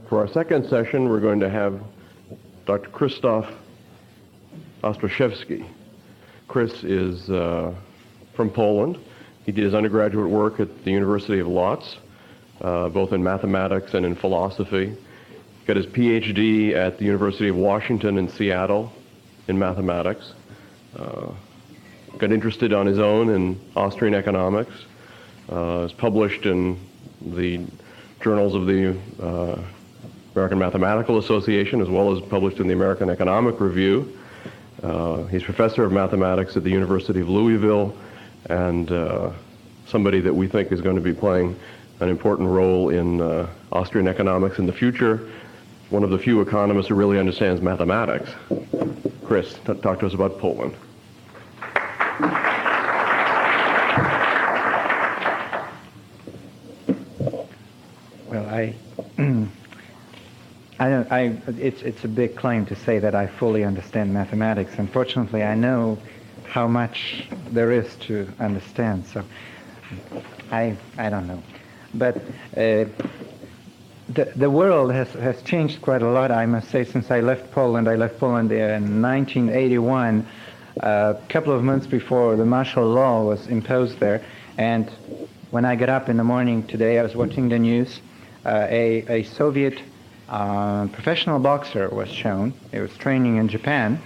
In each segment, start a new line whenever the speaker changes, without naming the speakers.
For our second session, we're going to have Dr. Krzysztof Ostaszewski. Chris is from Poland. He did his undergraduate work at the University of Łódź, both in mathematics and in philosophy. He got his PhD at the University of Washington in Seattle in mathematics. Got interested on his own in Austrian economics. Is published in the journals of the American Mathematical Association, as well as published in the American Economic Review. He's professor of mathematics at the University of Louisville, and somebody that we think is going to be playing an important role in Austrian economics in the future. One of the few economists who really understands mathematics. Chris, talk to us about Poland.
Well, it's a big claim to say that I fully understand mathematics. Unfortunately, I know how much there is to understand, so I don't know. But the world has changed quite a lot, I must say, since I left Poland. I left Poland in 1981, a couple of months before the martial law was imposed there. And when I got up in the morning today, I was watching the news. A Soviet professional boxer was shown. He was training in Japan.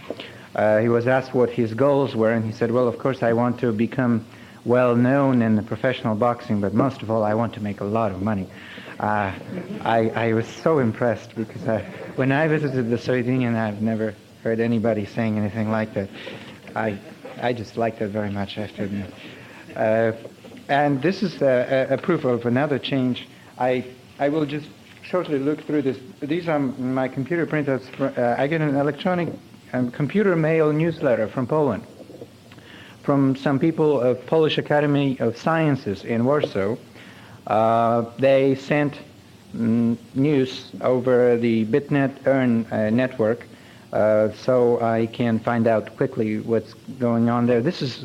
He was asked what his goals were, and he said, well, of course, I want to become well known in the professional boxing, but most of all, I want to make a lot of money. I was so impressed because when I visited the Soviet Union, I've never heard anybody saying anything like that. I just liked it very much, I have to admit. And this is a proof of another change. I will just shortly look through this. These are my computer printouts. I get an electronic computer mail newsletter from Poland, from some people of Polish Academy of Sciences in Warsaw. They sent news over the BitNet network, so I can find out quickly what's going on there. This is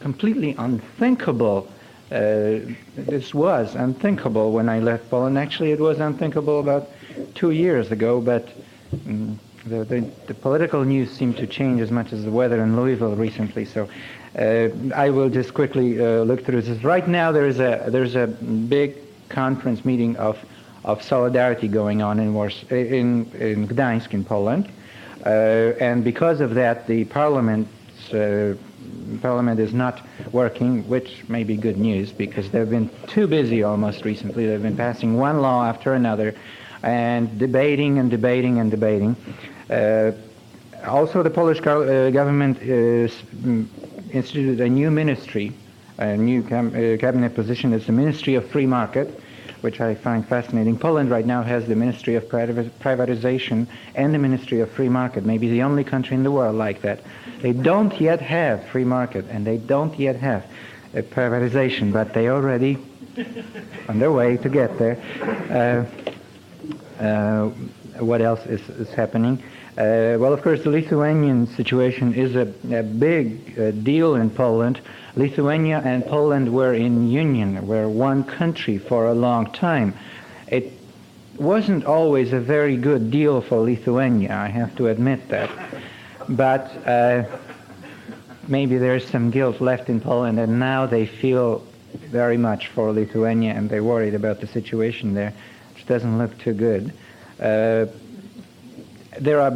completely unthinkable. This was unthinkable when I left Poland. Actually, it was unthinkable about 2 years ago, but the political news seemed to change as much as the weather in Louisville recently. So I will just quickly look through this. Right now, there's a big conference meeting of solidarity going on in Gdańsk, in Poland, and because of that, the Parliament is not working, which may be good news because they've been too busy almost recently. They've been passing one law after another and debating and debating and debating. Also, the Polish government instituted a new ministry, a new cabinet position. It's the Ministry of Free Market, which I find fascinating. Poland right now has the Ministry of Privatization and the Ministry of Free Market, maybe the only country in the world like that. They don't yet have free market, and they don't yet have a privatization, but they're already on their way to get there. What else is happening? Well, of course, the Lithuanian situation is a big deal in Poland. Lithuania and Poland were in union, were one country for a long time. It wasn't always a very good deal for Lithuania, I have to admit that. But maybe there's some guilt left in Poland, and now they feel very much for Lithuania, and they're worried about the situation there, which doesn't look too good. There are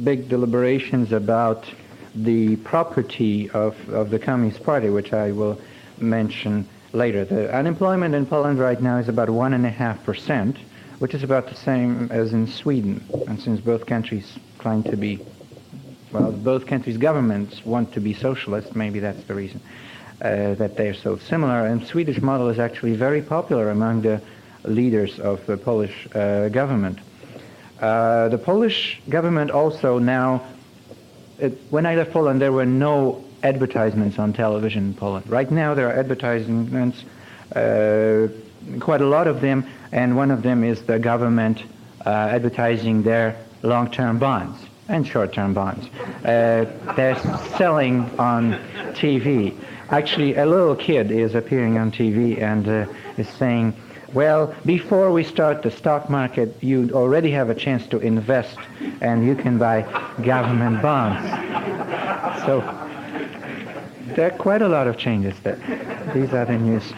big deliberations about the property of the Communist Party, which I will mention later. The unemployment in Poland right now is about 1.5%, which is about the same as in Sweden. And since both countries claim to be, well, both countries' governments want to be socialist, maybe that's the reason that they're so similar. And the Swedish model is actually very popular among the leaders of the Polish government. The Polish government also now, when I left Poland, there were no advertisements on television in Poland. Right now there are advertisements, quite a lot of them, and one of them is the government advertising their long-term bonds and short-term bonds. They're selling on TV. Actually, a little kid is appearing on TV and is saying, Well, before we start the stock market, you already have a chance to invest, and you can buy government bonds. So there are quite a lot of changes there. These are the news.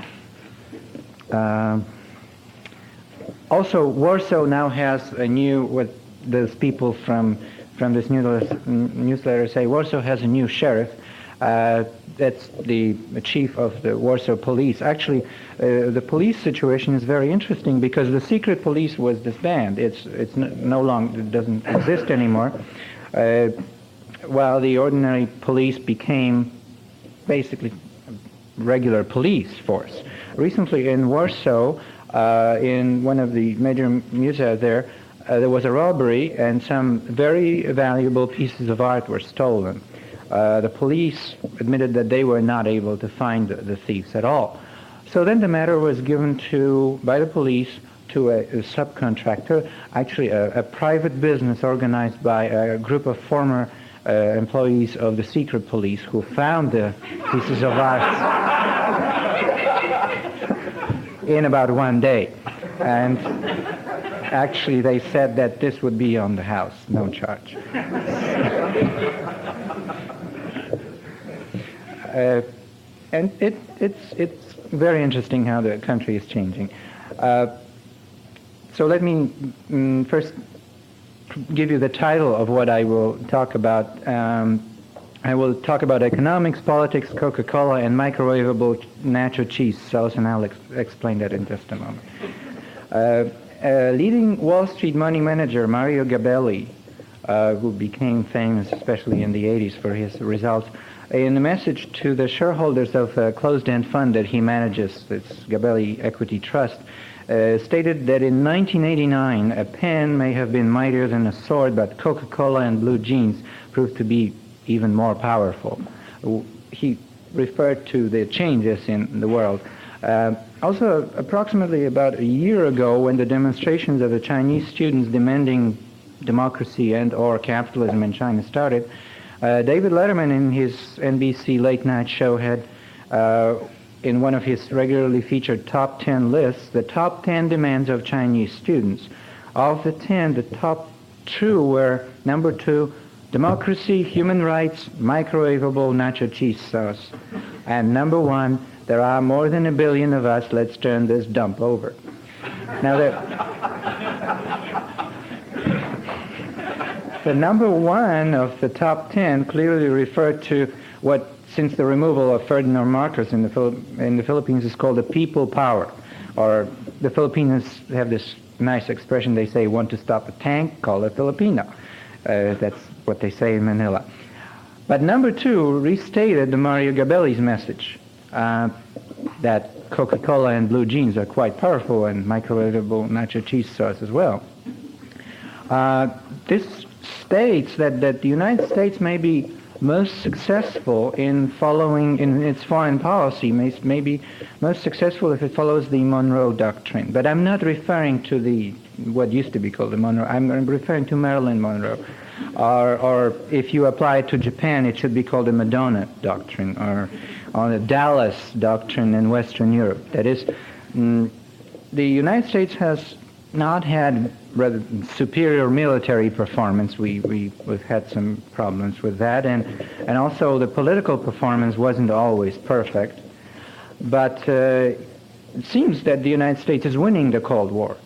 Also, Warsaw now has a new, what those people from this newsletter say, Warsaw has a new sheriff. That's the chief of the Warsaw police. Actually, the police situation is very interesting because the secret police was disbanded. It's no longer, it doesn't exist anymore. While the ordinary police became basically regular police force. Recently in Warsaw, in one of the major musea there was a robbery and some very valuable pieces of art were stolen. The police admitted that they were not able to find the thieves at all. So then the matter was given by the police to a subcontractor, actually a private business organized by a group of former employees of the secret police who found the pieces of art in about one day. And actually they said that this would be on the house, no charge. And it's very interesting how the country is changing. So let me first give you the title of what I will talk about. I will talk about economics, politics, Coca-Cola, and microwavable nacho cheese sauce, and I'll explain that in just a moment. Leading Wall Street money manager Mario Gabelli, who became famous especially in the 80s for his results, in a message to the shareholders of a closed-end fund that he manages, it's Gabelli Equity Trust, stated that in 1989 a pen may have been mightier than a sword, but Coca-Cola and blue jeans proved to be even more powerful. He referred to the changes in the world. Also, approximately about a year ago, when the demonstrations of the Chinese students demanding democracy and or capitalism in China started, David Letterman in his NBC late night show had in one of his regularly featured top 10 lists, the top 10 demands of Chinese students. Of the 10, the top 2 were, number 2, democracy, human rights, microwavable nacho cheese sauce. And number 1, there are more than 1 billion of us, let's turn this dump over. Now, the number 1 of the top 10 clearly referred to what, since the removal of Ferdinand Marcos in the Philippines, is called the people power. Or the Filipinos have this nice expression, they say, want to stop a tank, call a Filipino. That's what they say in Manila. But number 2 restated the Mario Gabelli's message that Coca-Cola and blue jeans are quite powerful, and microwavable nacho cheese sauce as well. This states that the United States may be most successful in following in its foreign policy, may be most successful if it follows the Monroe Doctrine. But I'm not referring to what used to be called the Monroe. I'm referring to Marilyn Monroe. Or if you apply it to Japan, it should be called the Madonna Doctrine, or the Dallas Doctrine in Western Europe. That is, the United States has not had rather superior military performance. We've had some problems with that, and also the political performance wasn't always perfect. But it seems that the United States is winning the Cold War,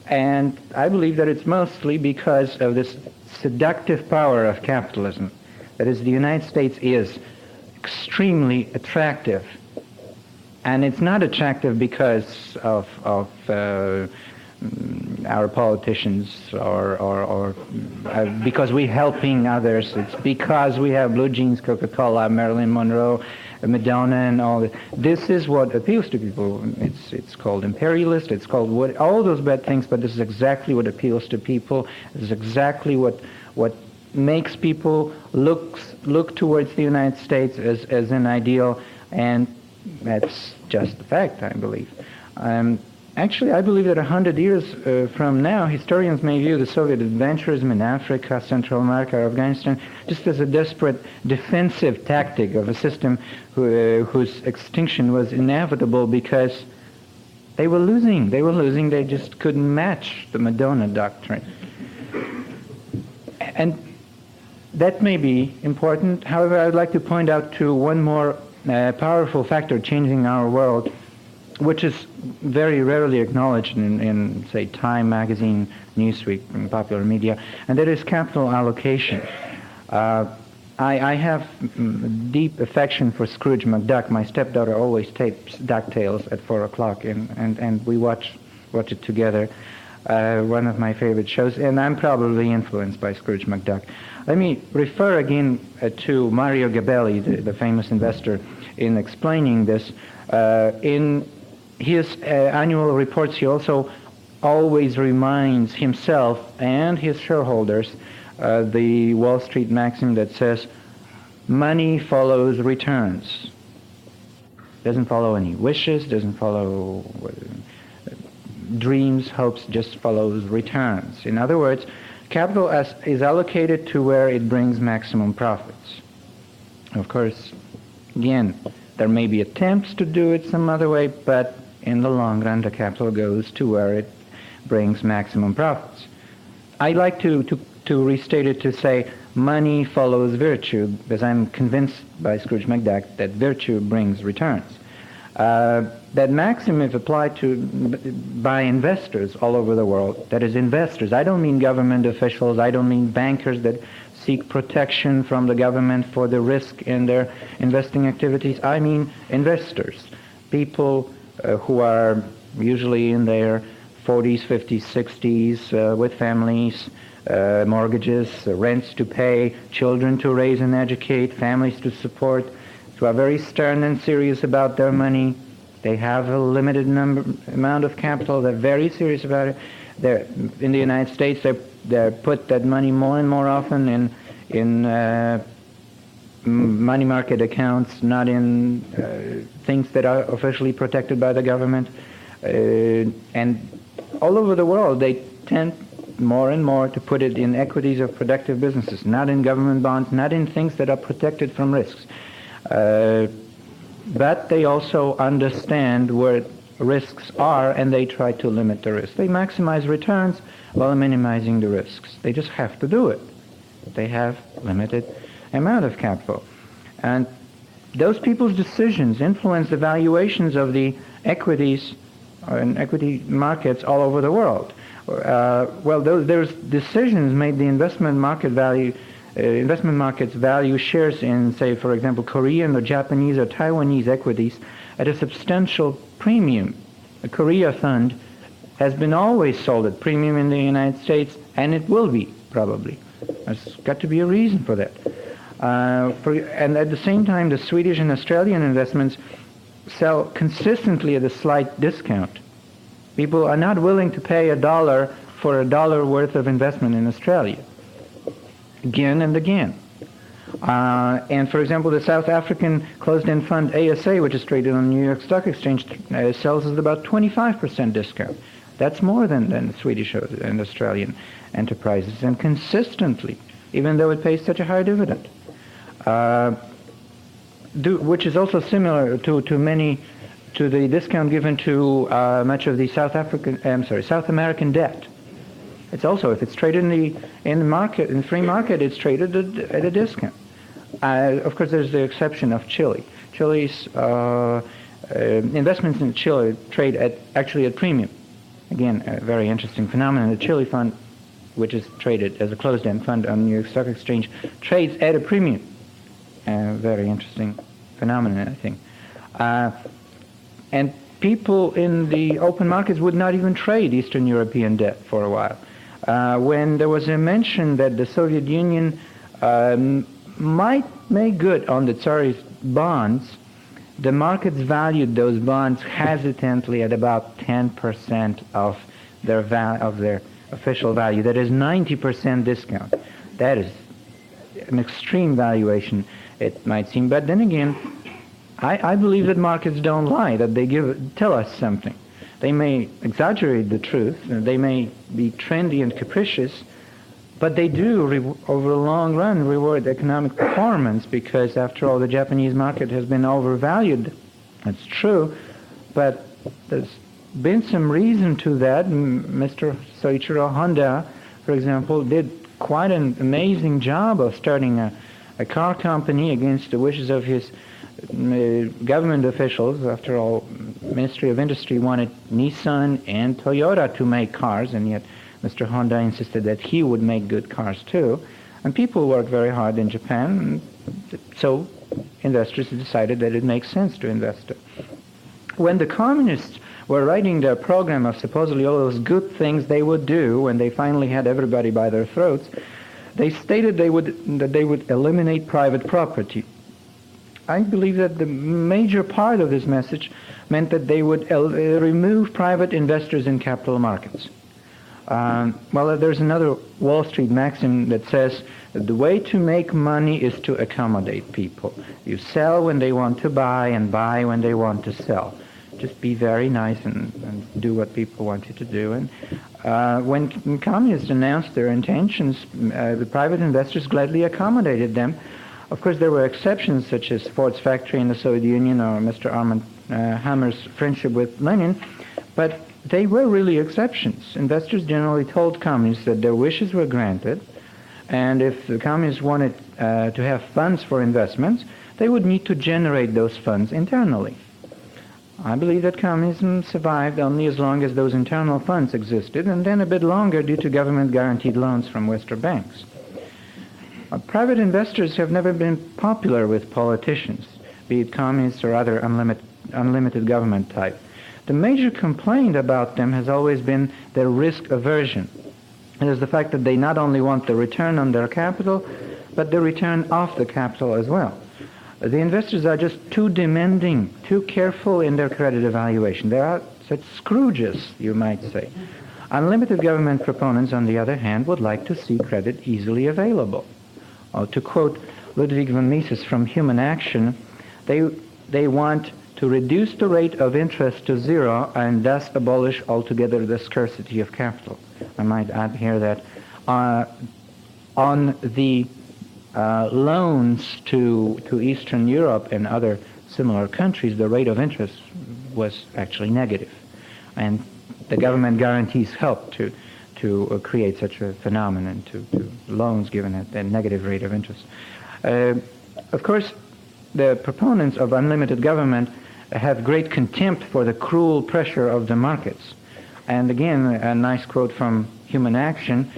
and I believe that it's mostly because of this seductive power of capitalism. That is, the United States is extremely attractive, and it's not attractive because of our politicians or because we're helping others. It's because we have blue jeans, Coca-Cola, Marilyn Monroe, Madonna, and all that. This is what appeals to people. It's called imperialist. It's called all those bad things. But this is exactly what appeals to people. This is exactly what makes people look towards the United States as an ideal, and that's just the fact, I believe. Actually, I believe that 100 years from now, historians may view the Soviet adventurism in Africa, Central America, or Afghanistan just as a desperate defensive tactic of a system whose extinction was inevitable because They were losing. They just couldn't match the Madonna doctrine. And that may be important. However, I would like to point out to one more powerful factor changing our world, which is very rarely acknowledged in, say, Time magazine, Newsweek, and popular media, and that is capital allocation. I have deep affection for Scrooge McDuck. My stepdaughter always tapes DuckTales at 4 o'clock, and we watch it together. One of my favorite shows, and I'm probably influenced by Scrooge McDuck. Let me refer again to Mario Gabelli, the famous investor, in explaining this. In his annual reports, he also always reminds himself and his shareholders the Wall Street maxim that says, money follows returns. Doesn't follow any wishes, doesn't follow dreams, hopes, just follows returns. In other words, capital is allocated to where it brings maximum profits. Of course, again, there may be attempts to do it some other way, but in the long run, the capital goes to where it brings maximum profits. I like to restate it to say money follows virtue, because I'm convinced by Scrooge McDuck that virtue brings returns. That maxim is applied by investors all over the world. That is, investors. I don't mean government officials. I don't mean bankers that seek protection from the government for the risk in their investing activities. I mean investors, people who are usually in their 40s, 50s, 60s, with families, mortgages, rents to pay, children to raise and educate, families to support, who are very stern and serious about their money. They have a limited amount of capital. They're very serious about it. In the United States, they put that money more and more often in money market accounts, not in things that are officially protected by the government. And all over the world, they tend more and more to put it in equities of productive businesses, not in government bonds, not in things that are protected from risks. But they also understand where risks are, and they try to limit the risk. They maximize returns while minimizing the risks. They just have to do it. They have limited amount of capital. And those people's decisions influence the valuations of the equities and equity markets all over the world. There's decisions made the investment markets value shares in, say, for example, Korean or Japanese or Taiwanese equities at a substantial premium. The Korea fund has been always sold at premium in the United States, and it will be, probably. There's got to be a reason for that. And at the same time, the Swedish and Australian investments sell consistently at a slight discount. People are not willing to pay $1 for $1 worth of investment in Australia, again and again. And for example, the South African closed-end fund ASA, which is traded on the New York Stock Exchange, sells at about 25% discount. That's more than the Swedish and Australian enterprises, and consistently, even though it pays such a high dividend, which is also similar to the discount given to much of the South American debt. It's also, if it's traded in the market, in the free market, it's traded at a discount. Of course, there's the exception of Chile. Chile's investments in Chile trade actually at premium. Again, a very interesting phenomenon. The Chile fund, which is traded as a closed-end fund on the New York Stock Exchange, trades at a premium. Very interesting phenomenon, I think. And people in the open markets would not even trade Eastern European debt for a while. When there was a mention that the Soviet Union might make good on the Tsarist bonds, the markets valued those bonds hesitantly at about 10% of their official value. That is 90% discount. That is an extreme valuation, it might seem. But then again, I believe that markets don't lie, that they tell us something. They may exaggerate the truth, they may be trendy and capricious, but they do, over the long run, reward economic performance, because after all, the Japanese market has been overvalued. That's true, but there's been some reason to that. Mr. Soichiro Honda, for example, did quite an amazing job of starting a car company against the wishes of his government officials. After all, Ministry of Industry wanted Nissan and Toyota to make cars, and yet Mr. Honda insisted that he would make good cars too. And people worked very hard in Japan, so investors decided that it makes sense to invest. When the communists were writing their program of supposedly all those good things they would do when they finally had everybody by their throats, they stated that they would eliminate private property. I believe that the major part of this message meant that they would remove private investors in capital markets. Well, there's another Wall Street maxim that says that the way to make money is to accommodate people. You sell when they want to buy and buy when they want to sell. Just be very nice and do what people want you to do. And when communists announced their intentions, the private investors gladly accommodated them. Of course, there were exceptions, such as Ford's factory in the Soviet Union or Mr. Armand Hammer's friendship with Lenin, but they were really exceptions. Investors generally told communists that their wishes were granted, and if the communists wanted to have funds for investments, they would need to generate those funds internally. I believe that communism survived only as long as those internal funds existed, and then a bit longer due to government-guaranteed loans from Western banks. Private investors have never been popular with politicians, be it communists or other unlimited government type. The major complaint about them has always been their risk aversion. It is the fact that they not only want the return on their capital, but the return off the capital as well. The investors are just too demanding, too careful in their credit evaluation. They are such Scrooges, you might say. Unlimited government proponents, on the other hand, would like to see credit easily available. To quote Ludwig von Mises from Human Action, they want to reduce the rate of interest to zero and thus abolish altogether the scarcity of capital. I might add here that on the loans to Eastern Europe and other similar countries, the rate of interest was actually negative. And the government guarantees helped to create such a phenomenon, to loans given at a negative rate of interest. Of course, the proponents of unlimited government have great contempt for the cruel pressure of the markets. And again, a nice quote from Human Action,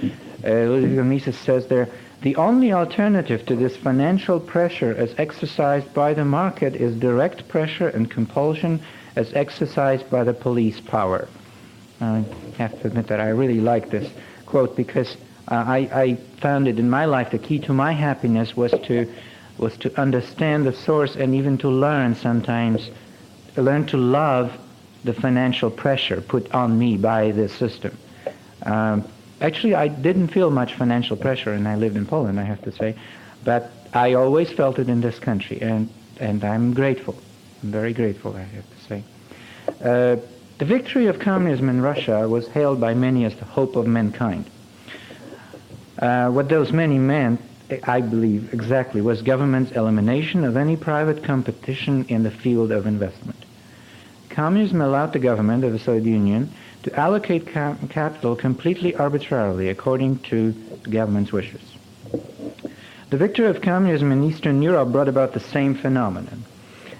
Ludwig von Mises says there, "The only alternative to this financial pressure as exercised by the market is direct pressure and compulsion as exercised by the police power." I have to admit that I really like this quote because I found it in my life the key to my happiness was to understand the source and even to learn to love the financial pressure put on me by this system. Actually, I didn't feel much financial pressure when I lived in Poland, I have to say, but I always felt it in this country, and I'm grateful. I'm very grateful, I have to say. The victory of communism in Russia was hailed by many as the hope of mankind. What those many meant, I believe exactly, was government's elimination of any private competition in the field of investment. Communism allowed the government of the Soviet Union to allocate capital completely arbitrarily according to the government's wishes. The victory of communism in Eastern Europe brought about the same phenomenon.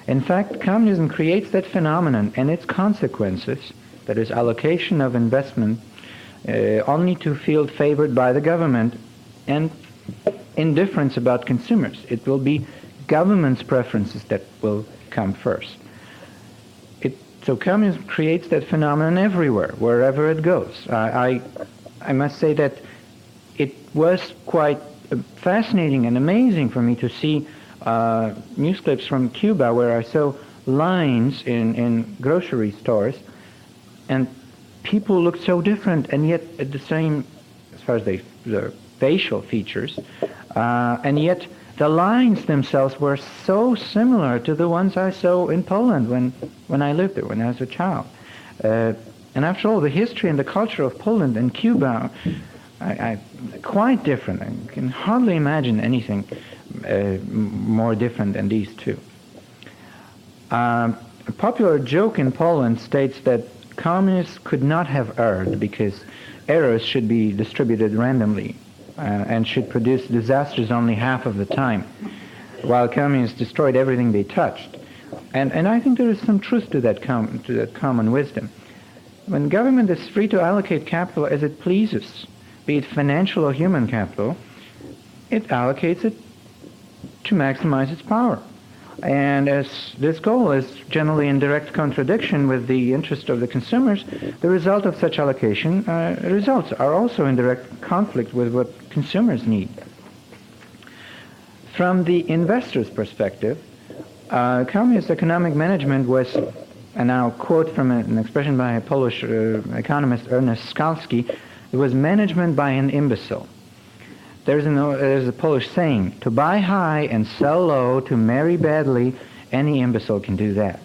In fact, communism creates that phenomenon and its consequences, that is, allocation of investment, only to feel favored by the government and indifference about consumers. It will be government's preferences that will come first. So communism creates that phenomenon everywhere, wherever it goes. I must say that it was quite fascinating and amazing for me to see news clips from Cuba where I saw lines in grocery stores, and people looked so different, and yet at the same, as far as their facial features, and yet the lines themselves were so similar to the ones I saw in Poland when I lived there, when I was a child. And after all, the history and the culture of Poland and Cuba are quite different. I can hardly imagine anything more different than these two. A popular joke in Poland states that communists could not have erred because errors should be distributed randomly and should produce disasters only half of the time, while communists destroyed everything they touched. And I think there is some truth to that common wisdom. When government is free to allocate capital as it pleases, be it financial or human capital, it allocates it to maximize its power. And as this goal is generally in direct contradiction with the interest of the consumers, the result of such allocation results are also in direct conflict with what consumers need. From the investor's perspective, communist economic management was, and I'll quote from an expression by a Polish economist, Ernest Skalski, it was management by an imbecile. There's a Polish saying, to buy high and sell low, to marry badly, any imbecile can do that.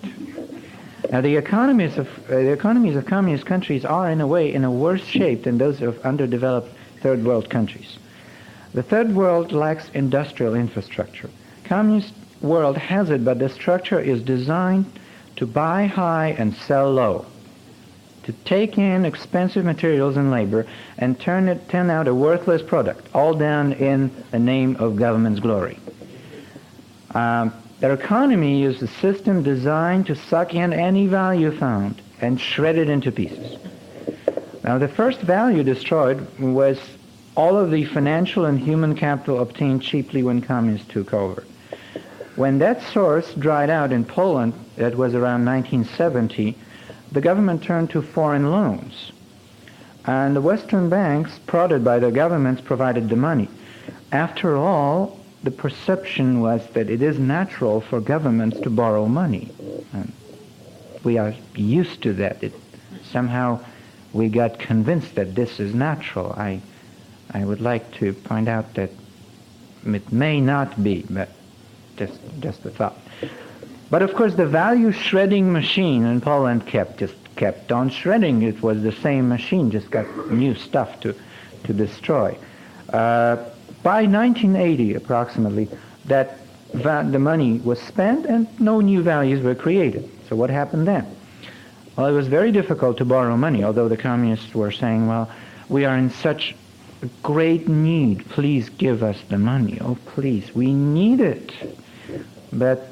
Now the economies of communist countries are in a way in a worse shape than those of underdeveloped third world countries. The third world lacks industrial infrastructure. Communist world has it, but the structure is designed to buy high and sell low, to take in expensive materials and labor and turn out a worthless product, all done in the name of government's glory. Their economy is a system designed to suck in any value found and shred it into pieces. Now, the first value destroyed was all of the financial and human capital obtained cheaply when communists took over. When that source dried out in Poland, that was around 1970, the government turned to foreign loans. And the Western banks, prodded by the governments, provided the money. After all, the perception was that it is natural for governments to borrow money. And we are used to that. Somehow we got convinced that this is natural. I would like to point out that it may not be, but just a thought. But of course, the value shredding machine in Poland kept on shredding. It was the same machine, just got new stuff to destroy. By 1980, approximately, the money was spent and no new values were created. So what happened then? Well, it was very difficult to borrow money, although the communists were saying, well, we are in such great need. Please give us the money. Oh, please, we need it. But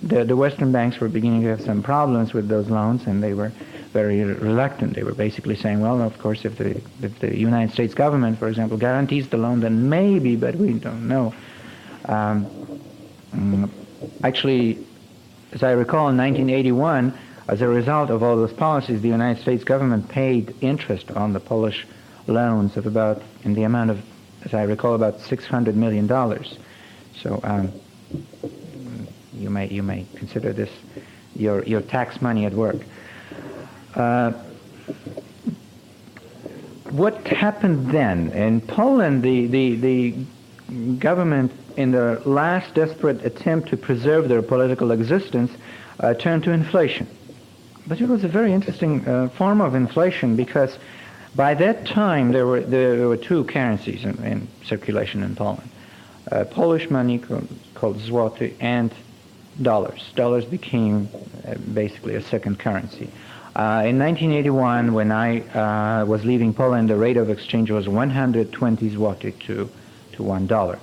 the Western banks were beginning to have some problems with those loans, and they were very reluctant. They were basically saying, well, of course, if the United States government, for example, guarantees the loan, then maybe, but we don't know. Actually, as I recall, in 1981, as a result of all those policies, the United States government paid interest on the Polish loans of about, in the amount of, as I recall, about $600 million. So you may consider this your tax money at work. What happened then? In Poland, the government, in their last desperate attempt to preserve their political existence, turned to inflation. But it was a very interesting form of inflation, because by that time there were two currencies in circulation in Poland. Polish money called zloty and dollars. Dollars became basically a second currency. In 1981, when I was leaving Poland, the rate of exchange was 120 zloty to $1.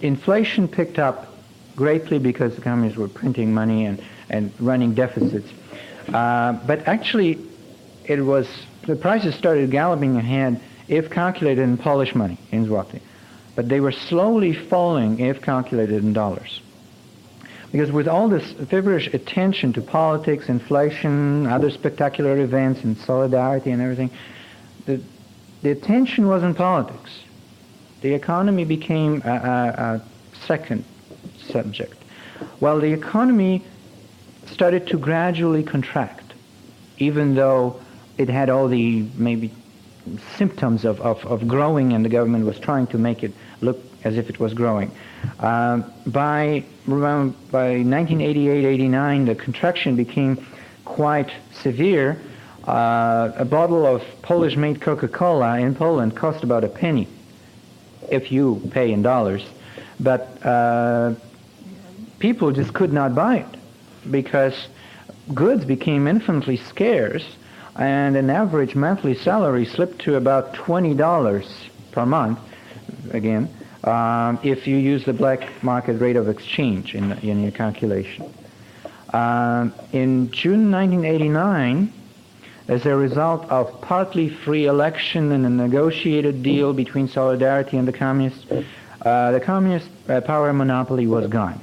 Inflation picked up greatly because the communists were printing money and running deficits. But actually, the prices started galloping ahead if calculated in Polish money, in zloty. But they were slowly falling if calculated in dollars. Because with all this feverish attention to politics, inflation, other spectacular events, and solidarity and everything, the attention was in politics. The economy became a second subject. While the economy started to gradually contract, even though it had all the maybe symptoms of growing, and the government was trying to make it look as if it was growing. By 1988-89, the contraction became quite severe. A bottle of Polish-made Coca-Cola in Poland cost about a penny, if you pay in dollars. But people just could not buy it, because goods became infinitely scarce, and an average monthly salary slipped to about $20 per month, again, if you use the black market rate of exchange in your calculation. In June 1989, as a result of partly free election and a negotiated deal between Solidarity and the communist power monopoly was gone.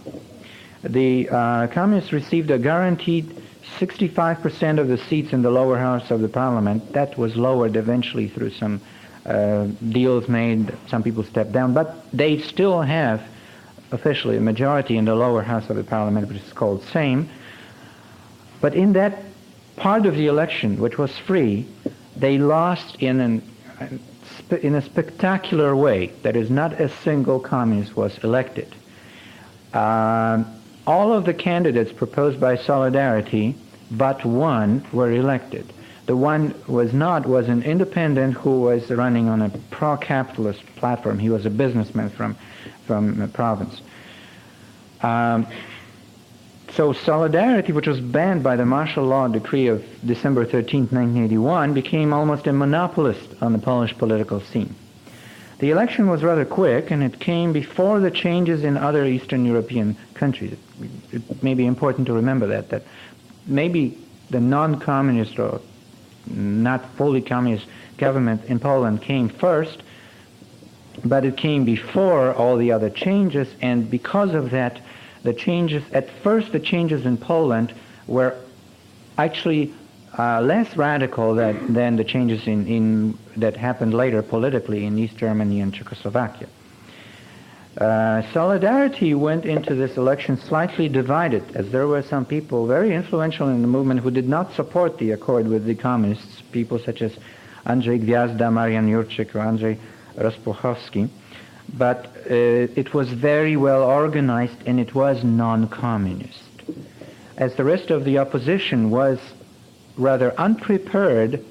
The communists received a guaranteed 65% of the seats in the lower house of the parliament. That was lowered eventually through some deals made. Some people stepped down, but they still have officially a majority in the lower house of the parliament, which is called Sejm. But in that part of the election, which was free, they lost in a spectacular way. That is, not a single communist was elected. All of the candidates proposed by Solidarity, but one, were elected. The one was an independent who was running on a pro-capitalist platform. He was a businessman from a province. So Solidarity, which was banned by the martial law decree of December 13, 1981, became almost a monopolist on the Polish political scene. The election was rather quick, and it came before the changes in other Eastern European countries. It may be important to remember that maybe the non-communist or not fully communist government in Poland came first, but it came before all the other changes, and because of that, the changes in Poland were actually less radical than the changes that happened later politically in East Germany and Czechoslovakia. Solidarity went into this election slightly divided, as there were some people very influential in the movement who did not support the accord with the communists, people such as Andrzej Gwiazda, Marian Jurczyk, or Andrzej Rozpuchowski. But it was very well organized, and it was non-communist. As the rest of the opposition was rather unprepared,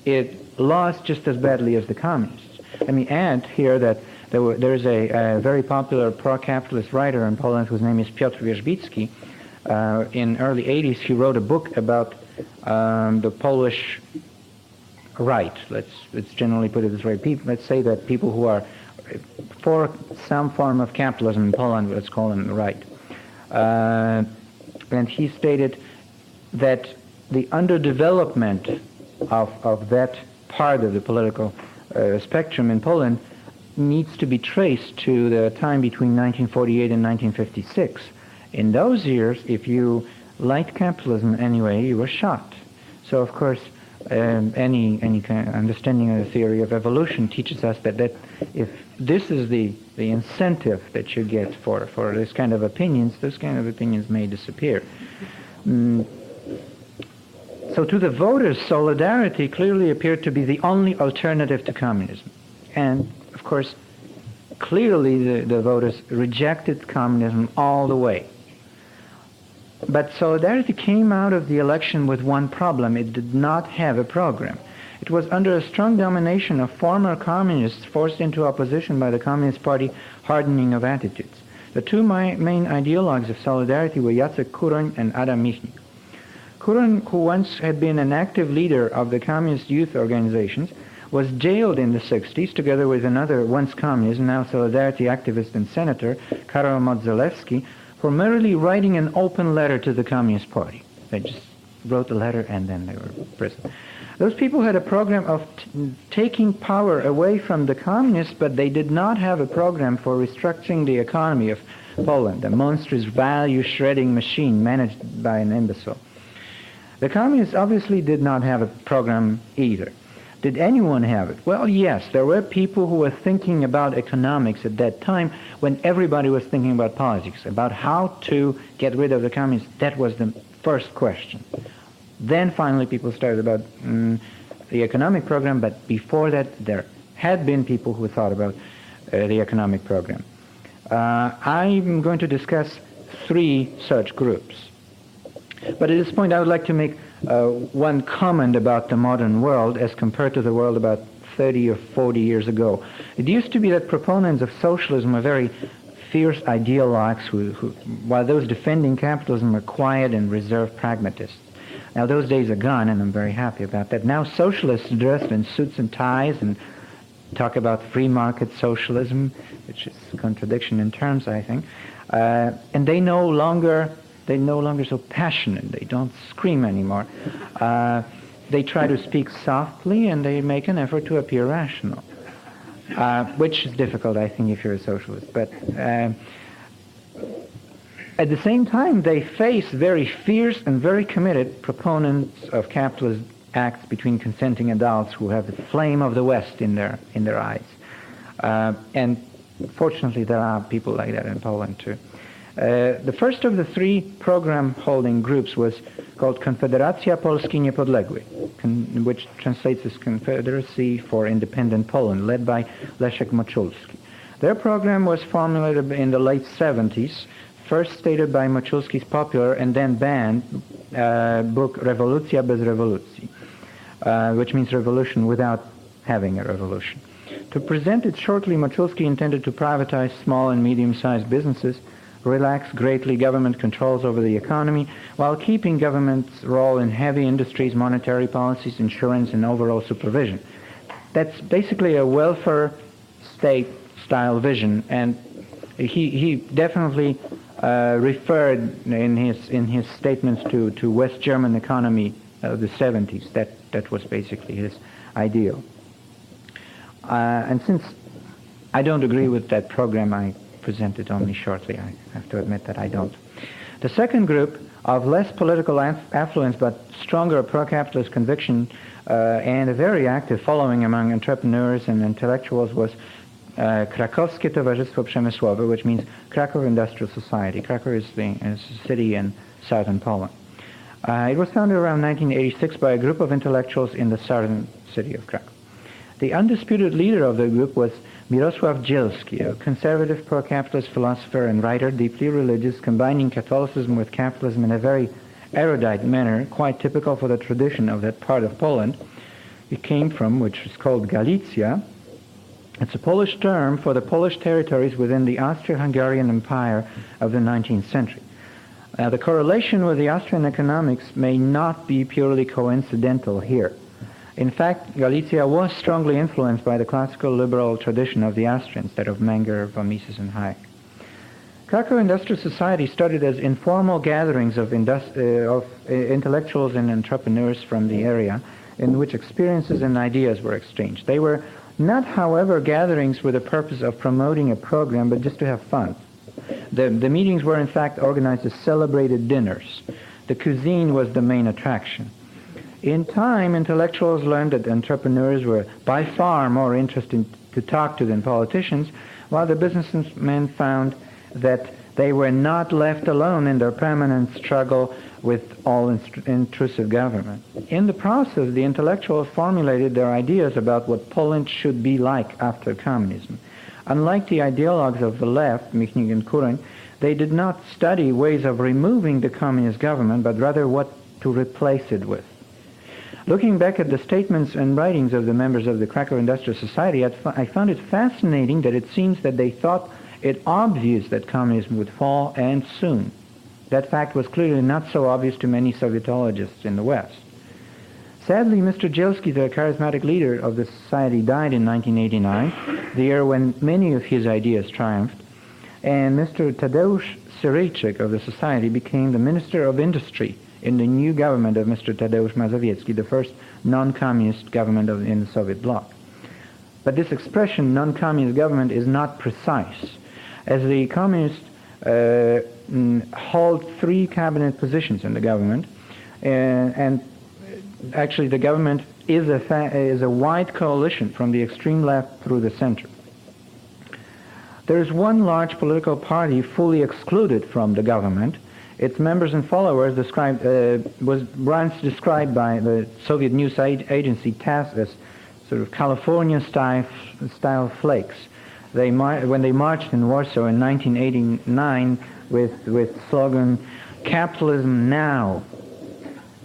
it lost just as badly as the communists. Let me add here that there's a very popular pro-capitalist writer in Poland whose name is Piotr Wierzbicki. In early 80s, he wrote a book about the Polish right. Let's generally put it this way. Let's say that people who are for some form of capitalism in Poland, let's call them the right. And he stated that the underdevelopment of that part of the political spectrum in Poland needs to be traced to the time between 1948 and 1956. In those years, if you liked capitalism anyway, you were shot. So, of course, any kind of understanding of the theory of evolution teaches us that if this is the incentive that you get for this kind of opinions, those kind of opinions may disappear. So to the voters, Solidarity clearly appeared to be the only alternative to communism. And, of course, clearly the voters rejected communism all the way. But Solidarity came out of the election with one problem. It did not have a program. It was under a strong domination of former communists forced into opposition by the Communist Party hardening of attitudes. The two main ideologues of Solidarity were Jacek Kuroń and Adam Michnik. Kuroń, who once had been an active leader of the communist youth organizations, was jailed in the 60s together with another once communist, now Solidarity activist and senator, Karol Modzelewski, for merely writing an open letter to the Communist Party. They just wrote a letter and then they were in prison. Those people had a program of taking power away from the communists, but they did not have a program for restructuring the economy of Poland, a monstrous value-shredding machine managed by an imbecile. The communists obviously did not have a program either. Did anyone have it? Well, yes, there were people who were thinking about economics at that time when everybody was thinking about politics, about how to get rid of the communists. That was the first question. Then finally people started about the economic program, but before that there had been people who thought about the economic program. I'm going to discuss three such groups. But at this point I would like to make one comment about the modern world as compared to the world about 30 or 40 years ago. It used to be that proponents of socialism were very fierce ideologues who while those defending capitalism were quiet and reserved pragmatists. Now those days are gone, and I'm very happy about that. Now socialists dress in suits and ties and talk about free market socialism, which is a contradiction in terms, I think. And they no longer so passionate. They don't scream anymore. They try to speak softly, and they make an effort to appear rational, which is difficult, I think, if you're a socialist. But at the same time, they face very fierce and very committed proponents of capitalist acts between consenting adults who have the flame of the West in their eyes. And fortunately, there are people like that in Poland too. The first of the three program-holding groups was called Konfederacja Polski Niepodległej, which translates as Confederacy for Independent Poland, led by Leszek Moczulski. Their program was formulated in the late 70s, first stated by Moczulski's popular and then banned book Rewolucja bez rewolucji, which means revolution without having a revolution. To present it shortly, Moczulski intended to privatize small and medium-sized businesses, relax greatly government controls over the economy, while keeping government's role in heavy industries, monetary policies, insurance, and overall supervision. That's basically a welfare state-style vision, and he definitely referred in his statements to West German economy of the 70s. That was basically his ideal. And since I don't agree with that program, I present it only shortly. I have to admit that I don't. The second group, of less political affluence but stronger pro-capitalist conviction and a very active following among entrepreneurs and intellectuals, was Krakowskie Towarzystwo Przemysłowe, which means Krakow Industrial Society. Krakow is a city in southern Poland. It was founded around 1986 by a group of intellectuals in the southern city of Krakow. The undisputed leader of the group was Mirosław Dzielski, a conservative pro-capitalist philosopher and writer, deeply religious, combining Catholicism with capitalism in a very erudite manner, quite typical for the tradition of that part of Poland he came from, which is called Galicia. It's a Polish term for the Polish territories within the Austro-Hungarian Empire of the 19th century. The correlation with the Austrian economics may not be purely coincidental here. In fact, Galicia was strongly influenced by the classical liberal tradition of the Austrians, that of Menger, von Mises, and Hayek. Krakow Industrial Society started as informal gatherings of intellectuals and entrepreneurs from the area, in which experiences and ideas were exchanged. They were not, however, gatherings with the purpose of promoting a program, but just to have fun. The meetings were, in fact, organized as celebrated dinners. The cuisine was the main attraction. In time, intellectuals learned that entrepreneurs were by far more interesting to talk to than politicians, while the businessmen found that they were not left alone in their permanent struggle with all-intrusive government. In the process, the intellectuals formulated their ideas about what Poland should be like after communism. Unlike the ideologues of the left, Michnik and Kurin, they did not study ways of removing the communist government, but rather what to replace it with. Looking back at the statements and writings of the members of the Krakow Industrial Society, I found it fascinating that it seems that they thought it obvious that communism would fall, and soon. That fact was clearly not so obvious to many Sovietologists in the West. Sadly, Mr. Dzielski, the charismatic leader of the society, died in 1989, the year when many of his ideas triumphed, and Mr. Tadeusz Syryjczyk of the society became the Minister of Industry in the new government of Mr. Tadeusz Mazowiecki, the first non-communist government in the Soviet bloc. But this expression, non-communist government, is not precise, as the communists hold 3 cabinet positions in the government, and actually the government is a wide coalition from the extreme left through the center. There is one large political party fully excluded from the government. Its members and followers was once described by the Soviet news agency TASS as sort of California-style flakes. When they marched in Warsaw in 1989 with slogan, "Capitalism now."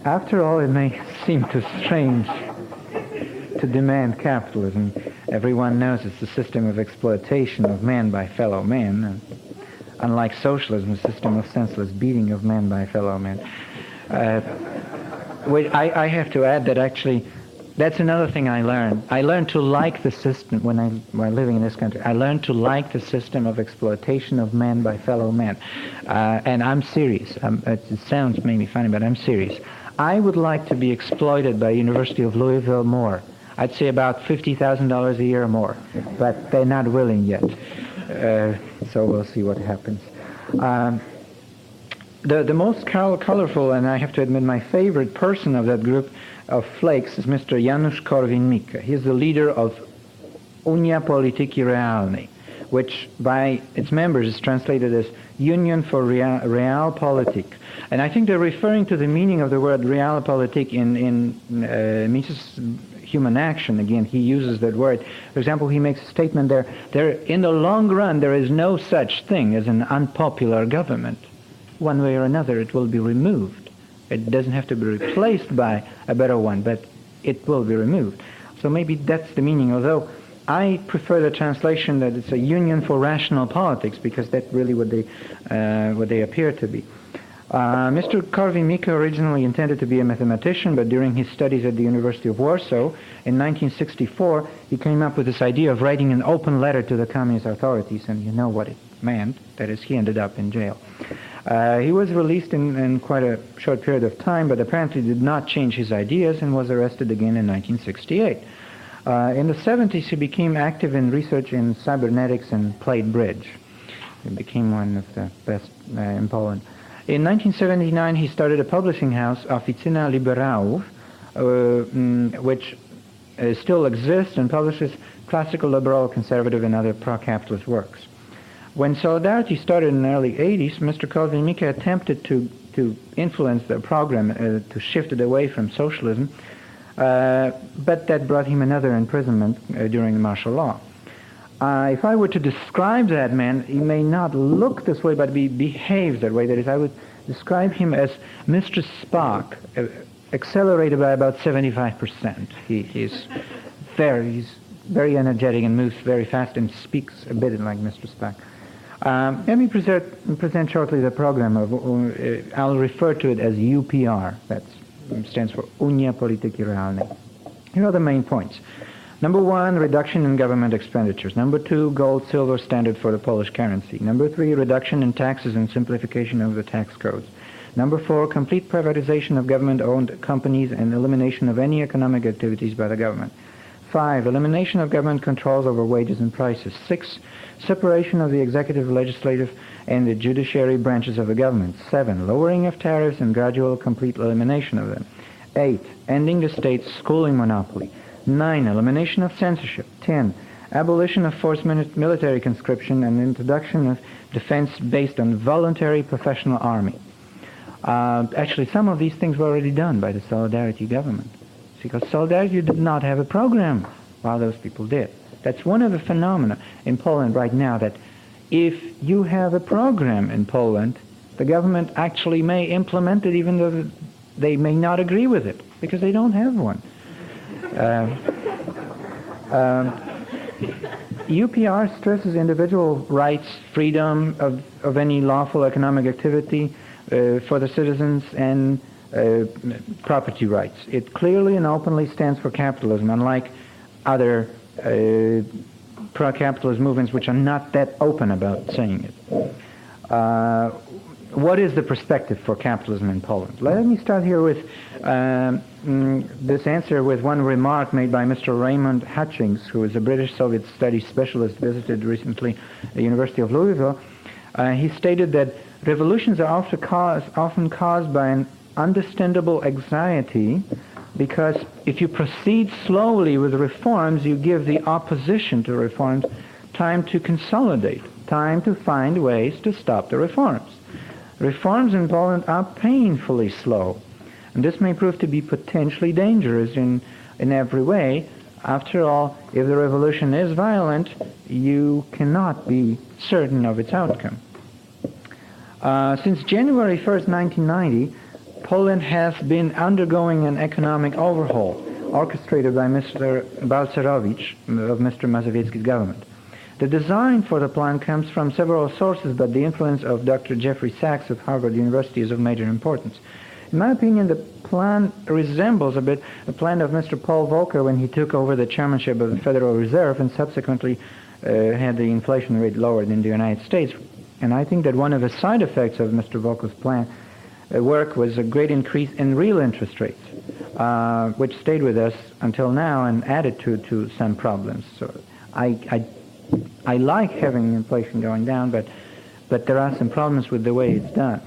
After all, it may seem too strange to demand capitalism. Everyone knows it's a system of exploitation of man by fellow man, and unlike socialism, a system of senseless beating of men by fellow men. I have to add that actually, that's another thing I learned. I learned to like the system while living in this country. I learned to like the system of exploitation of men by fellow men. And I'm serious. It sounds maybe funny, but I'm serious. I would like to be exploited by University of Louisville more. I'd say about $50,000 a year or more, but they're not willing yet. So we'll see what happens. The most colorful, and I have to admit my favorite person of that group of flakes is Mr. Janusz Korwin-Mikke. He's the leader of Unia Politiki Realnej, which by its members is translated as Union for Realpolitik. And I think they're referring to the meaning of the word Realpolitik in Mises' human action. Again, he uses that word. For example, he makes a statement there, in the long run, there is no such thing as an unpopular government. One way or another, it will be removed. It doesn't have to be replaced by a better one, but it will be removed. So maybe that's the meaning, although I prefer the translation that it's a union for rational politics, because that's really what they appear to be. Mr. Korwin-Mikke originally intended to be a mathematician, but during his studies at the University of Warsaw in 1964, he came up with this idea of writing an open letter to the communist authorities, and you know what it meant. That is, he ended up in jail. He was released in quite a short period of time, but apparently did not change his ideas and was arrested again in 1968. In the 70s, he became active in research in cybernetics and played bridge. He became one of the best in Poland. In 1979, he started a publishing house, Oficyna Liberałów, which still exists and publishes classical, liberal, conservative, and other pro-capitalist works. When Solidarity started in the early 80s, Mr. Korwin-Mikke attempted to influence the program to shift it away from socialism, but that brought him another imprisonment during the martial law. If I were to describe that man, he may not look this way, but he behaves that way. That is, I would describe him as Mr. Spock, accelerated by about 75%. He's very energetic and moves very fast and speaks a bit like Mr. Spock. Let me present shortly the program. I'll refer to it as UPR. That stands for Unia Polityki Realnej. Here are the main points. Number 1, reduction in government expenditures. Number 2, gold-silver standard for the Polish currency. Number 3, reduction in taxes and simplification of the tax codes. Number 4, complete privatization of government-owned companies and elimination of any economic activities by the government. 5, elimination of government controls over wages and prices. 6, separation of the executive, legislative, and the judiciary branches of the government. 7, lowering of tariffs and gradual complete elimination of them. 8, ending the state's schooling monopoly. 9, elimination of censorship. 10, abolition of forced military conscription and introduction of defense based on voluntary professional army. Actually, some of these things were already done by the Solidarity government, because Solidarity did not have a program, while those people did. That's one of the phenomena in Poland right now, that if you have a program in Poland, the government actually may implement it even though they may not agree with it, because they don't have one. UPR stresses individual rights, freedom of any lawful economic activity for the citizens, and property rights. It clearly and openly stands for capitalism, unlike other pro-capitalist movements which are not that open about saying it. What is the perspective for capitalism in Poland? Let me start here with this answer with one remark made by Mr. Raymond Hutchings, who is a British Soviet studies specialist, visited recently the University of Louisville. He stated that revolutions are often caused by an understandable anxiety, because if you proceed slowly with reforms, you give the opposition to reforms time to consolidate, time to find ways to stop the reforms. Reforms in Poland are painfully slow, and this may prove to be potentially dangerous in every way. After all, if the revolution is violent, you cannot be certain of its outcome. Since January 1st, 1990, Poland has been undergoing an economic overhaul orchestrated by Mr. Balcerowicz of Mr. Mazowiecki's government. The design for the plan comes from several sources, but the influence of Dr. Jeffrey Sachs of Harvard University is of major importance. In my opinion, the plan resembles a bit the plan of Mr. Paul Volcker when he took over the chairmanship of the Federal Reserve and subsequently had the inflation rate lowered in the United States. And I think that one of the side effects of Mr. Volcker's plan work was a great increase in real interest rates, which stayed with us until now and added to some problems. So I like having inflation going down, but there are some problems with the way it's done.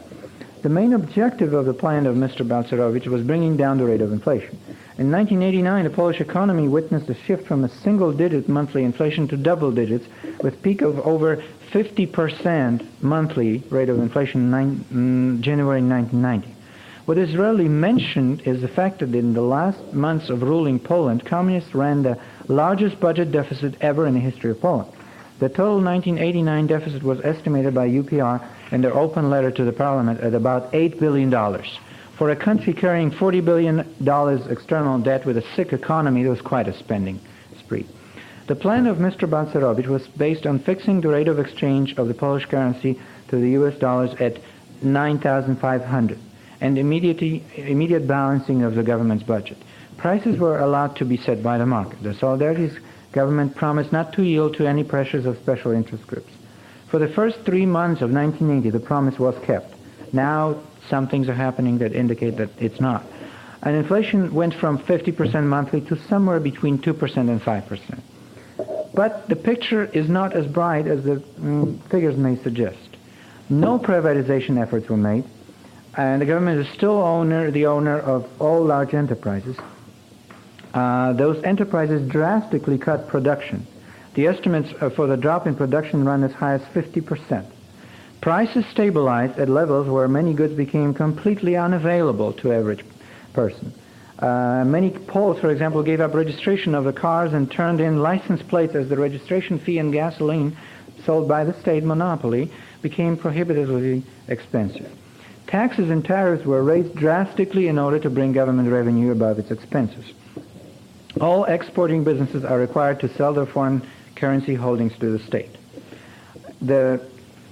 The main objective of the plan of Mr. Balcerowicz was bringing down the rate of inflation. In 1989, the Polish economy witnessed a shift from a single-digit monthly inflation to double digits, with peak of over 50% monthly rate of inflation in January 1990. What is rarely mentioned is the fact that in the last months of ruling Poland, communists ran the largest budget deficit ever in the history of Poland. The total 1989 deficit was estimated by UPR in their open letter to the parliament at about $8 billion. For a country carrying $40 billion external debt with a sick economy, it was quite a spending spree. The plan of Mr. Balcerowicz was based on fixing the rate of exchange of the Polish currency to the US dollars at 9,500 and immediate balancing of the government's budget. Prices were allowed to be set by the market. The Solidarity's government promised not to yield to any pressures of special interest groups. For the first 3 months of 1980, the promise was kept. Now, some things are happening that indicate that it's not. And inflation went from 50% monthly to somewhere between 2% and 5%. But the picture is not as bright as the figures may suggest. No privatization efforts were made, and the government is still the owner of all large enterprises. Those enterprises drastically cut production. The estimates for the drop in production run as high as 50%. Prices stabilized at levels where many goods became completely unavailable to average person. Many Poles, for example, gave up registration of the cars and turned in license plates as the registration fee and gasoline sold by the state monopoly became prohibitively expensive. Taxes and tariffs were raised drastically in order to bring government revenue above its expenses. All exporting businesses are required to sell their foreign currency holdings to the state.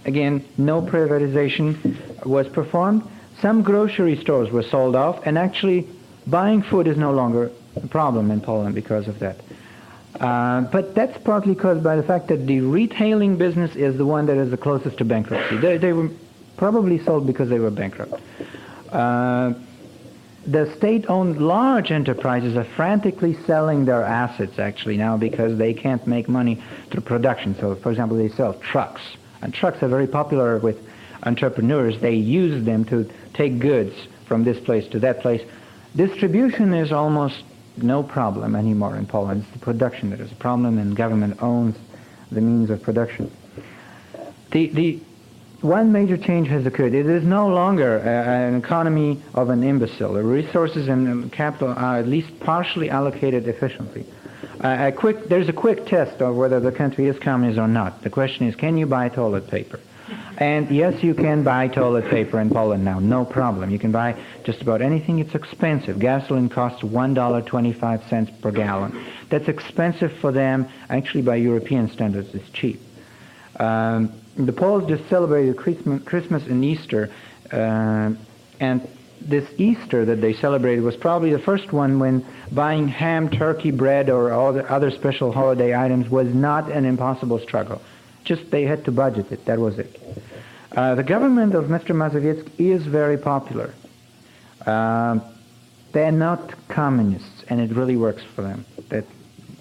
Again, no privatization was performed. Some grocery stores were sold off, and actually buying food is no longer a problem in Poland because of that. But that's partly caused by the fact that the retailing business is the one that is the closest to bankruptcy. They were probably sold because they were bankrupt. The state-owned large enterprises are frantically selling their assets actually now because they can't make money through production. So, for example, they sell trucks. And trucks are very popular with entrepreneurs. They use them to take goods from this place to that place. Distribution is almost no problem anymore in Poland. It's the production that is a problem, and government owns the means of production. The one major change has occurred. It is no longer an economy of an imbecile. The resources and capital are at least partially allocated efficiently. There's a quick test of whether the country is communist or not. The question is, can you buy toilet paper? And yes, you can buy toilet paper in Poland now, no problem. You can buy just about anything. It's expensive. Gasoline costs $1.25 per gallon. That's expensive for them. Actually, by European standards, it's cheap. The Poles just celebrated Christmas and Easter, and this Easter that they celebrated was probably the first one when buying ham, turkey, bread, or all the other special holiday items was not an impossible struggle. Just they had to budget it. That was it. The government of Mr. Mazowiecki is very popular. They're not communists, and it really works for them. That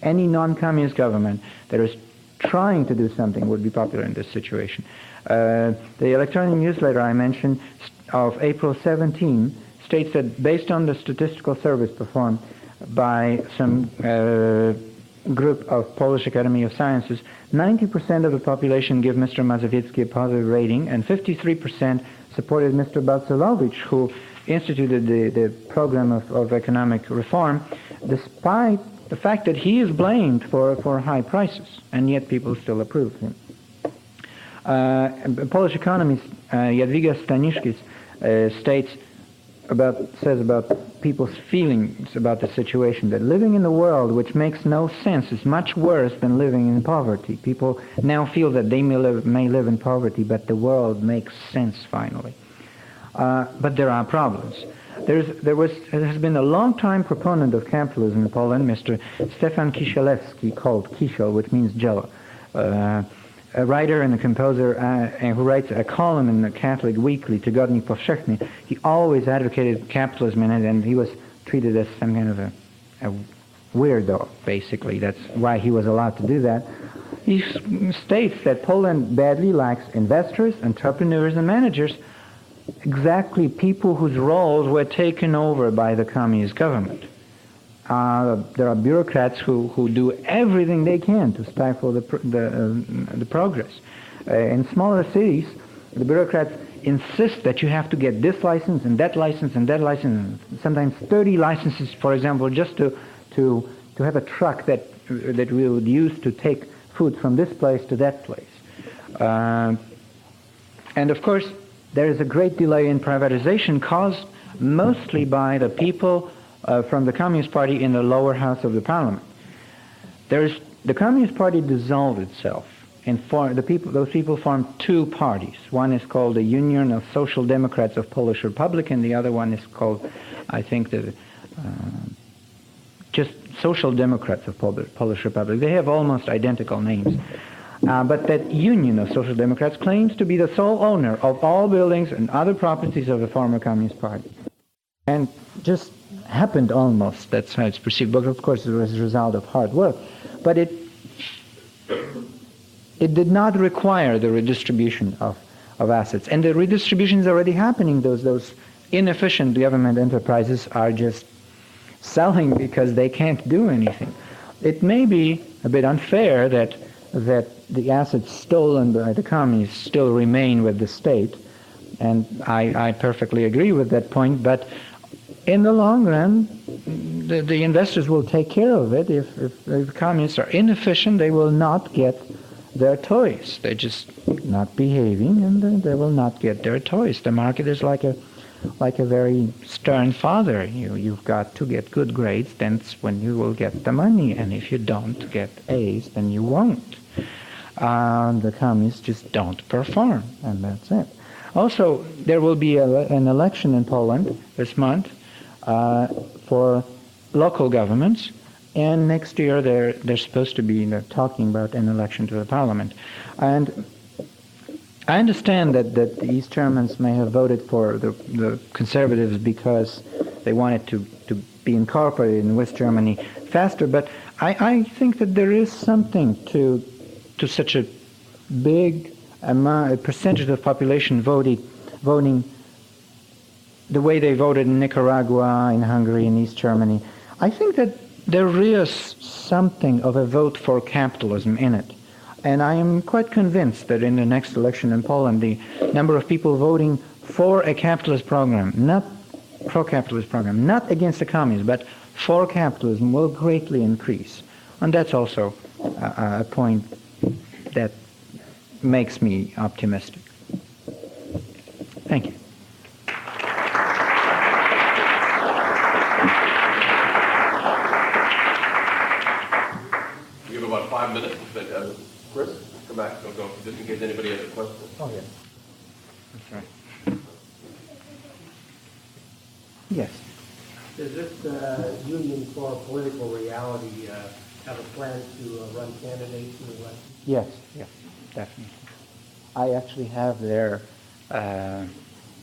any non-communist government that is trying to do something would be popular in this situation. The electronic newsletter I mentioned of April 17 states that based on the statistical surveys performed by some group of Polish Academy of Sciences, 90% of the population give Mr. Mazowiecki a positive rating, and 53% supported Mr. Balcerowicz, who instituted the program of economic reform, despite the fact that he is blamed for high prices, and yet people still approve him. Polish economist Jadwiga Staniszkis says about people's feelings about the situation, that living in a world which makes no sense is much worse than living in poverty. People now feel that they may live in poverty, but the world makes sense finally. But there are problems. There has been a long-time proponent of capitalism in Poland, Mr. Stefan Kisielewski, called Kisiel, which means jello, a writer and a composer who writes a column in the Catholic Weekly, Tygodnik Powszechny. He always advocated capitalism in it, and he was treated as some kind of a weirdo, basically. That's why he was allowed to do that. He states that Poland badly lacks investors, entrepreneurs, and managers, exactly people whose roles were taken over by the communist government. There are bureaucrats who do everything they can to stifle the progress. In smaller cities, the bureaucrats insist that you have to get this license and that license and that license, sometimes 30 licenses, for example, just to have a truck that we would use to take food from this place to that place. And of course, there is a great delay in privatization caused mostly by the people from the Communist Party in the lower house of the parliament. The Communist Party dissolved itself, and those people formed two parties. One is called the Union of Social Democrats of Polish Republic, and the other one is called, I think, just Social Democrats of Polish Republic. They have almost identical names. But that Union of Social Democrats claims to be the sole owner of all buildings and other properties of the former Communist Party. And just happened almost, that's how it's perceived, but of course it was a result of hard work. But it did not require the redistribution of assets. And the redistribution is already happening. Those inefficient government enterprises are just selling because they can't do anything. It may be a bit unfair that the assets stolen by the communists still remain with the state, and I perfectly agree with that point, but in the long run, the investors will take care of it. If the communists are inefficient, they will not get their toys. They're just not behaving, and they will not get their toys. The market is like a very stern father. You've got to get good grades, that's when you will get the money, and if you don't get A's, then you won't. The communists just don't perform, and that's it. Also, there will be an election in Poland this month for local governments, and next year they're supposed to be talking about an election to the parliament. And I understand that the East Germans may have voted for the conservatives because they wanted to be incorporated in West Germany faster, but I think that there is something to such a big percentage of the population voting the way they voted in Nicaragua, in Hungary, in East Germany. I think that there is something of a vote for capitalism in it. And I am quite convinced that in the next election in Poland, the number of people voting for a capitalist program, not pro-capitalist program, not against the communists, but for capitalism, will greatly increase. And that's also a point that makes me optimistic. Thank you.
We have about 5 minutes, but Chris, come back, go, just in case anybody has a question.
Oh, yeah. That's right. Yes.
Does this Union for Political Reality have a plan to run candidates in the election?
Yes, definitely. I actually have their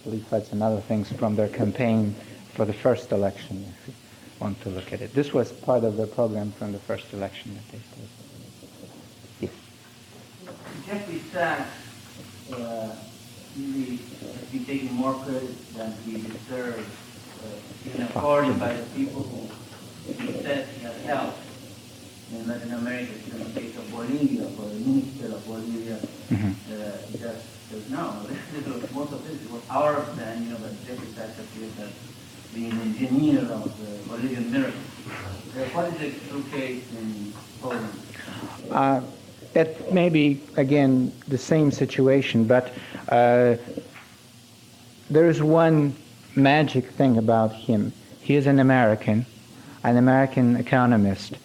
leaflets and other things from their campaign for the first election, if you want to look at it. This was part of the program from the first election that they did. Yes.
Jeffrey Sachs really has been taking more credit than he deserves, being afforded by the people who he said he had helped in Latin America. In the case of Bolivia, for the minister of Bolivia, just says, no, most of this was our plan, but Jeffrey Sachs appears as being the engineer of the Bolivian miracle. What is the true case in Poland?
That may be, again, the same situation, but there is one magic thing about him. He is an American economist.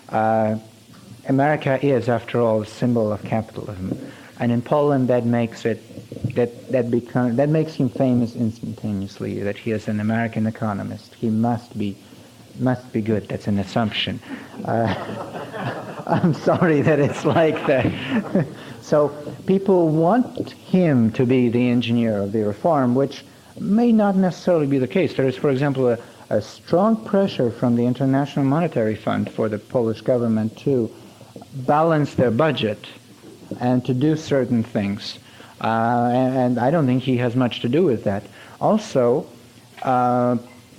America is, after all, a symbol of capitalism. And in Poland, that makes it That makes him famous instantaneously. That he is an American economist. He must be good. That's an assumption. I'm sorry that it's like that. So people want him to be the engineer of the reform, which may not necessarily be the case. There is, for example, a strong pressure from the International Monetary Fund for the Polish government to balance their budget and to do certain things. And I don't think he has much to do with that. Also,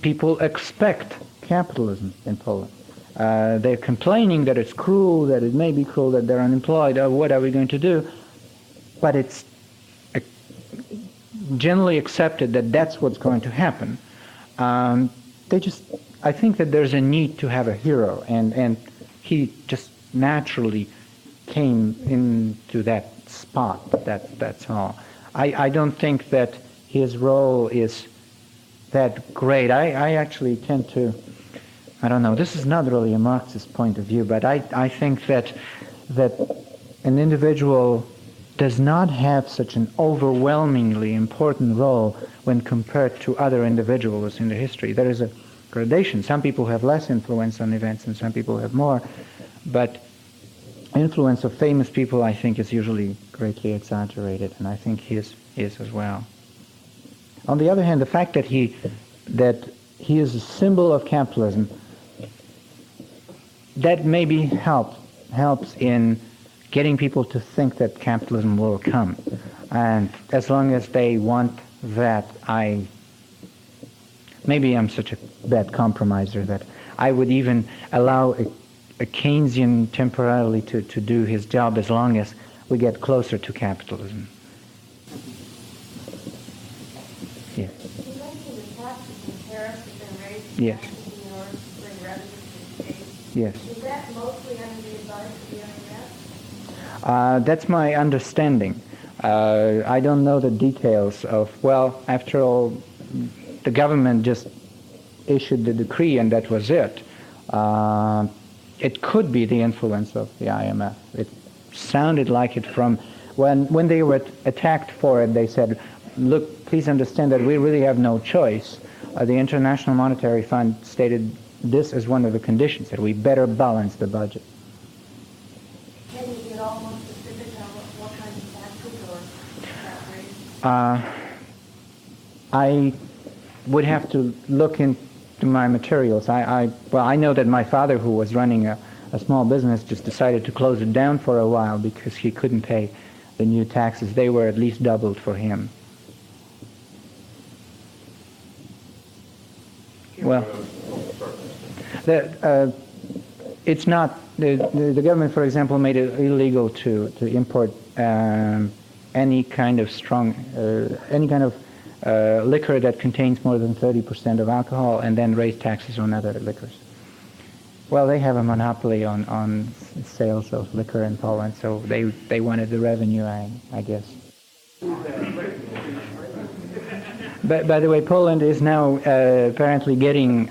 people expect capitalism in Poland. They're complaining that it's cruel, that it may be cruel, that they're unemployed. Oh, what are we going to do? But it's generally accepted that that's what's going to happen. I think that there's a need to have a hero, and he just naturally came into that spot. That's all. I don't think that his role is that great. I actually tend to, I don't know, this is not really a Marxist point of view, but I think that an individual does not have such an overwhelmingly important role when compared to other individuals in the history. There is a gradation. Some people have less influence on events and some people have more, but influence of famous people, I think, is usually greatly exaggerated, and I think his is as well. On the other hand, the fact that he is a symbol of capitalism, that maybe helps in getting people to think that capitalism will come. And as long as they want that, maybe I'm such a bad compromiser that I would even allow a Keynesian temporarily to do his job as long as we get closer to capitalism. Yes.
You mentioned the taxes and tariffs have been raised
Yes.
in order to bring revenue to the state.
Yes.
Is that mostly under the advice of the IMF?
That's my understanding. I don't know the details of, well, after all, the government just issued the decree and that was it. It could be the influence of the IMF. It sounded like it from when they were attacked for it. They said, look, please understand that we really have no choice. The International Monetary Fund stated this as one of the conditions, that we better balance the budget.
Can you get all more specific on what kinds of taxes or that raised?
I would have to look into my materials. I know that my father, who was running a small business, just decided to close it down for a while because he couldn't pay the new taxes. They were at least doubled for him. Well, it's not, the government, for example, made it illegal to import any kind of liquor that contains more than 30% of alcohol and then raise taxes on other liquors. Well, they have a monopoly on sales of liquor in Poland, so they wanted the revenue, I guess. By the way, Poland is now apparently getting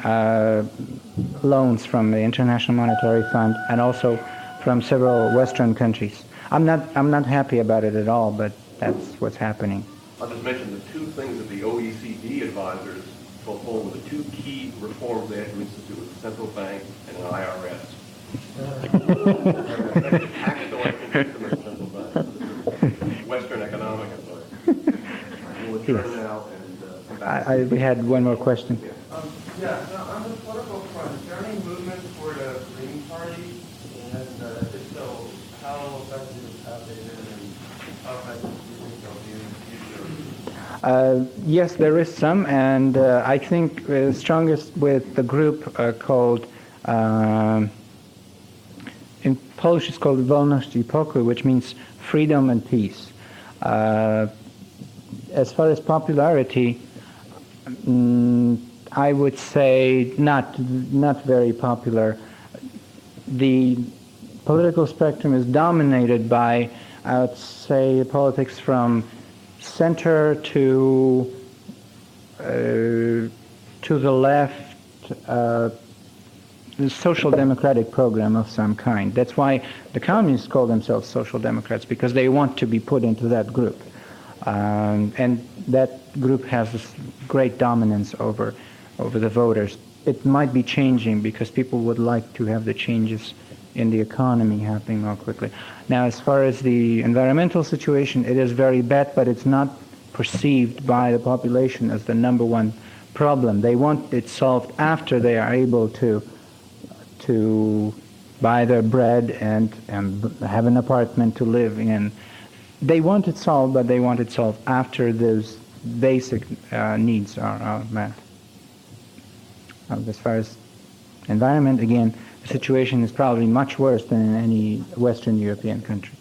loans from the International Monetary Fund and also from several Western countries. I'm not happy about it at all, but that's what's happening.
I'll just mention the two things that the OECD advisors told Poland were the two key reforms they had to institute with the central bank and an IRS. Tax collection system at the central bank. Western economic advice. We'll turn now and come back.
We had one more question.
Now on the political front, is there any movement toward a Green Party? And if so, how effective have they been and how effective do you think they'll be in the future?
Yes, there is some, and I think strongest with the group called, in Polish it's called Wolność I Pokój, which means freedom and peace. As far as popularity, I would say not very popular. The political spectrum is dominated by, I would say, politics from center to the left, the social democratic program of some kind. That's why the communists call themselves social democrats, because they want to be put into that group. And that group has this great dominance over the voters. It might be changing because people would like to have the changes in the economy happening more quickly. Now, as far as the environmental situation, it is very bad, but it's not perceived by the population as the number one problem. They want it solved after they are able to buy their bread and have an apartment to live in. They want it solved, but they want it solved after those basic needs are met. As far as environment, again, the situation is probably much worse than in any Western European country.